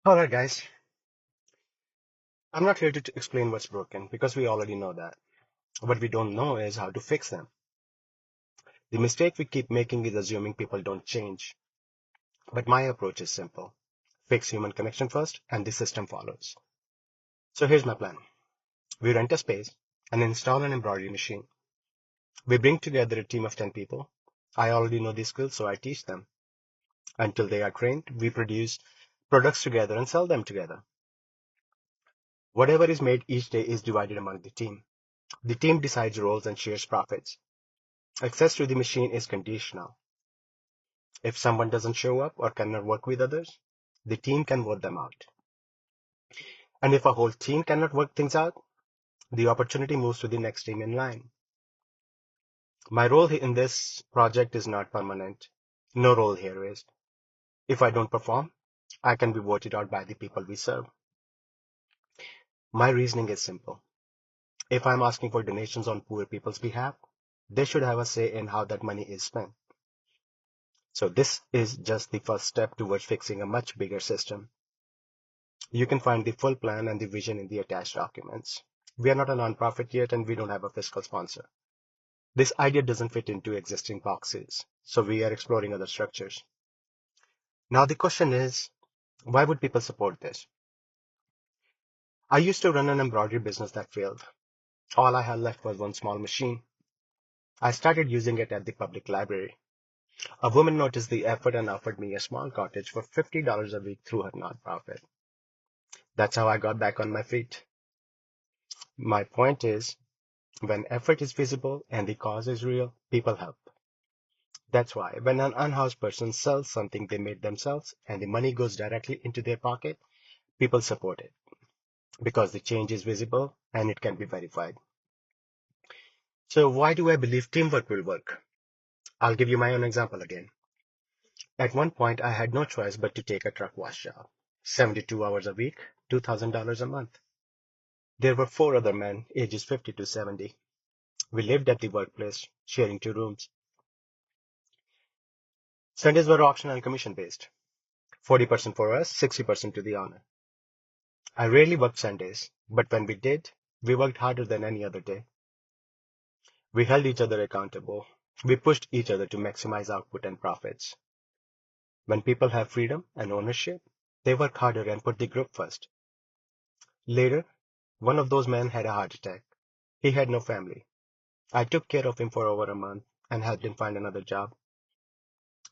All right, guys. I'm not here to explain what's broken because we already know that. What we don't know is how to fix them. The mistake we keep making is assuming people don't change. But my approach is simple. Fix human connection first and the system follows. So here's my plan. We rent a space and install an embroidery machine. We bring together a team of 10 people. I already know these skills, so I teach them. Until they are trained, we produce products together and sell them together. Whatever is made each day is divided among the team. The team decides roles and shares profits. Access to the machine is conditional. If someone doesn't show up or cannot work with others, the team can vote them out. And if a whole team cannot work things out, the opportunity moves to the next team in line. My role in this project is not permanent. No role here is. If I don't perform, I can be voted out by the people we serve. My reasoning is simple. If I'm asking for donations on poor people's behalf, they should have a say in how that money is spent. So this is just the first step towards fixing a much bigger system. You can find the full plan and the vision in the attached documents. We are not a nonprofit yet and we don't have a fiscal sponsor. This idea doesn't fit into existing boxes, so we are exploring other structures. Now the question is, why would people support this? I used to run an embroidery business that failed. All I had left was one small machine. I started using it at the public library. A woman noticed the effort and offered me a small cottage for $50 a week through her nonprofit. That's how I got back on my feet. My point is, when effort is visible and the cause is real, people help. That's why when an unhoused person sells something they made themselves and the money goes directly into their pocket, people support it because the change is visible and it can be verified. So why do I believe teamwork will work? I'll give you my own example again. At one point, I had no choice but to take a truck wash job. 72 hours a week, $2,000 a month. There were four other men, ages 50 to 70. We lived at the workplace, sharing two rooms. Sundays were optional and commission based. 40% for us, 60% to the owner. I rarely worked Sundays, but when we did, we worked harder than any other day. We held each other accountable. We pushed each other to maximize output and profits. When people have freedom and ownership, they work harder and put the group first. Later, one of those men had a heart attack. He had no family. I took care of him for over a month and helped him find another job.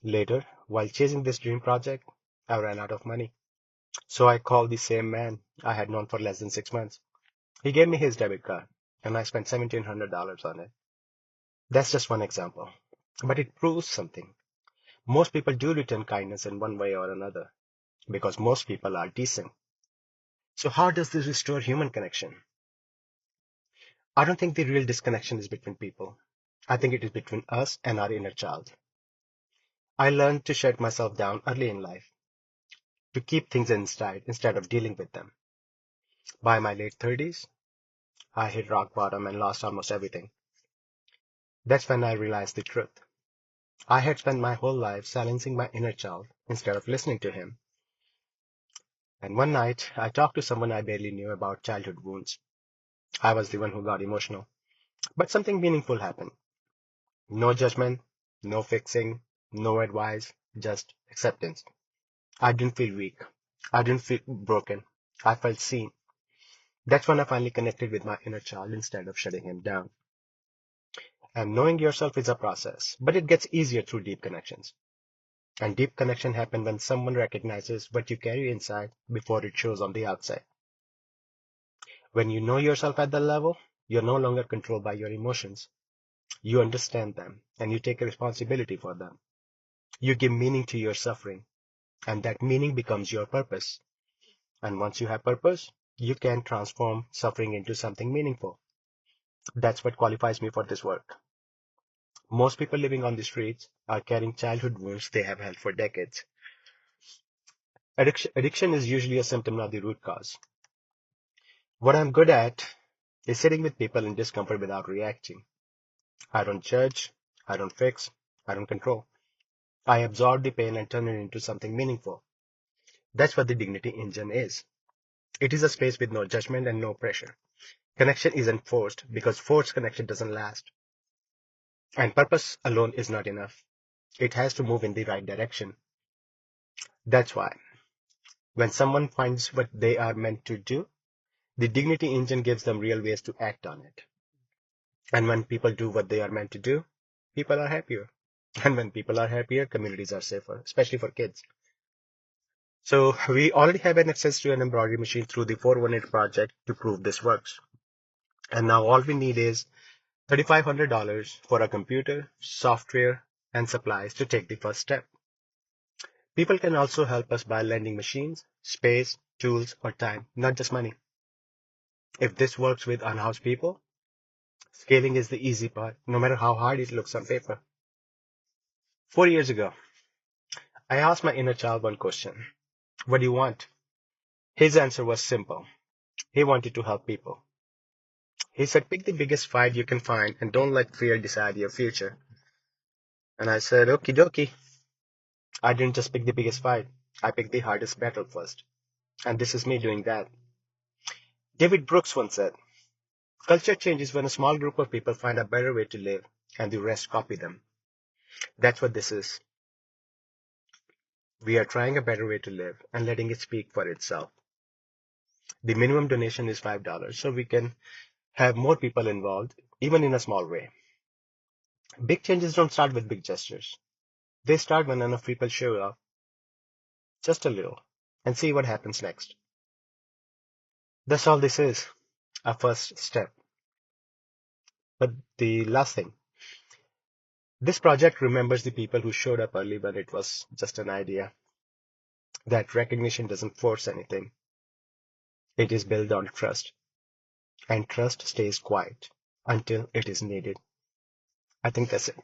Later, while chasing this dream project, I ran out of money. So I called the same man I had known for less than 6 months. He gave me his debit card, and I spent $1,700 on it. That's just one example. But it proves something. Most people do return kindness in one way or another, because most people are decent. So how does this restore human connection? I don't think the real disconnection is between people. I think it is between us and our inner child. I learned to shut myself down early in life, to keep things inside instead of dealing with them. By my late 30s, I hit rock bottom and lost almost everything. That's when I realized the truth. I had spent my whole life silencing my inner child instead of listening to him. And one night, I talked to someone I barely knew about childhood wounds. I was the one who got emotional. But something meaningful happened. No judgment, no fixing, no advice, just acceptance. I didn't feel weak. I didn't feel broken. I felt seen. That's when I finally connected with my inner child instead of shutting him down. And knowing yourself is a process, but it gets easier through deep connections. And deep connection happens when someone recognizes what you carry inside before it shows on the outside. When you know yourself at that level, you're no longer controlled by your emotions. You understand them and you take responsibility for them. You give meaning to your suffering, and that meaning becomes your purpose. And once you have purpose, you can transform suffering into something meaningful. That's what qualifies me for this work. Most people living on the streets are carrying childhood wounds they have held for decades. Addiction is usually a symptom, not the root cause. What I'm good at is sitting with people in discomfort without reacting. I don't judge, I don't fix, I don't control. I absorb the pain and turn it into something meaningful. That's what the Dignity Engine is. It is a space with no judgment and no pressure. Connection isn't forced because forced connection doesn't last. And purpose alone is not enough. It has to move in the right direction. That's why when someone finds what they are meant to do, the Dignity Engine gives them real ways to act on it. And when people do what they are meant to do, people are happier. And when people are happier, communities are safer, especially for kids. So we already have an access to an embroidery machine through the 418 project to prove this works. And now all we need is $3,500 for a computer, software, and supplies to take the first step. People can also help us by lending machines, space, tools, or time, not just money. If this works with unhoused people, scaling is the easy part, no matter how hard it looks on paper. 4 years ago, I asked my inner child one question. What do you want? His answer was simple. He wanted to help people. He said, pick the biggest fight you can find and don't let fear decide your future. And I said, okie dokie. I didn't just pick the biggest fight. I picked the hardest battle first. And this is me doing that. David Brooks once said, culture changes when a small group of people find a better way to live and the rest copy them. That's what this is. We are trying a better way to live and letting it speak for itself. The minimum donation is $5 so we can have more people involved, even in a small way. Big changes don't start with big gestures. They start when enough people show up, just a little, and see what happens next. That's all this is, a first step. But the last thing, this project remembers the people who showed up early when it was just an idea. That recognition doesn't force anything. It is built on trust, and trust stays quiet until it is needed. I think that's it.